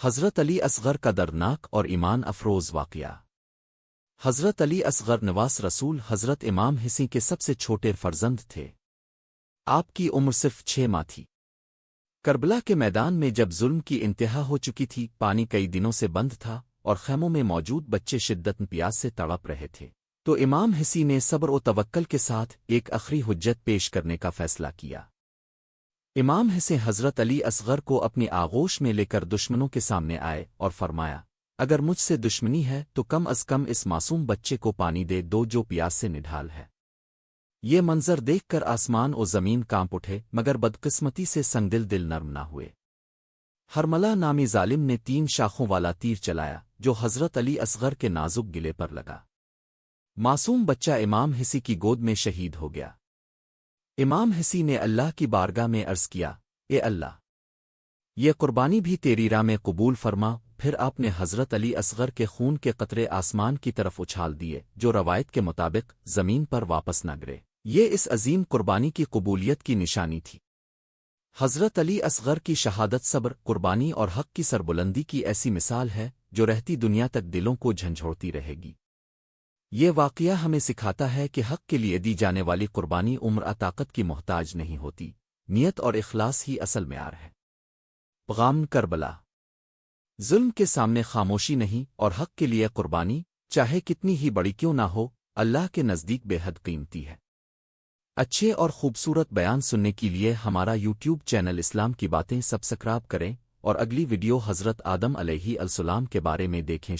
حضرت علی اصغر کا دردناک اور ایمان افروز واقعہ۔ حضرت علی اصغر نواس رسول حضرت امام حسین کے سب سے چھوٹے فرزند تھے۔ آپ کی عمر صرف 6 ماہ تھی۔ کربلا کے میدان میں جب ظلم کی انتہا ہو چکی تھی، پانی کئی دنوں سے بند تھا اور خیموں میں موجود بچے شدت پیاس سے تڑپ رہے تھے، تو امام حسین نے صبر و توکل کے ساتھ ایک آخری حجت پیش کرنے کا فیصلہ کیا۔ امام حسین حضرت علی اصغر کو اپنی آغوش میں لے کر دشمنوں کے سامنے آئے اور فرمایا، اگر مجھ سے دشمنی ہے تو کم از کم اس معصوم بچے کو پانی دے دو جو پیاس سے نڈھال ہے۔ یہ منظر دیکھ کر آسمان و زمین کانپ اٹھے، مگر بدقسمتی سے سنگدل دل نرم نہ ہوئے۔ ہرملہ نامی ظالم نے 3 شاخوں والا تیر چلایا جو حضرت علی اصغر کے نازک گلے پر لگا۔ معصوم بچہ امام حسین کی گود میں شہید ہو گیا۔ امام حسین نے اللہ کی بارگاہ میں عرض کیا، اے اللہ، یہ قربانی بھی تیری راہ میں قبول فرما۔ پھر آپ نے حضرت علی اصغر کے خون کے قطرے آسمان کی طرف اچھال دیے، جو روایت کے مطابق زمین پر واپس نہ گرے۔ یہ اس عظیم قربانی کی قبولیت کی نشانی تھی۔ حضرت علی اصغر کی شہادت صبر، قربانی اور حق کی سربلندی کی ایسی مثال ہے جو رہتی دنیا تک دلوں کو جھنجھوڑتی رہے گی۔ یہ واقعہ ہمیں سکھاتا ہے کہ حق کے لیے دی جانے والی قربانی عمر طاقت کی محتاج نہیں ہوتی، نیت اور اخلاص ہی اصل معیار ہے۔ پیغام کربلا: ظلم کے سامنے خاموشی نہیں، اور حق کے لیے قربانی، چاہے کتنی ہی بڑی کیوں نہ ہو، اللہ کے نزدیک بے حد قیمتی ہے۔ اچھے اور خوبصورت بیان سننے کے لیے ہمارا یوٹیوب چینل اسلام کی باتیں سبسکرائب کریں، اور اگلی ویڈیو حضرت آدم علیہ السلام کے بارے میں دیکھیں۔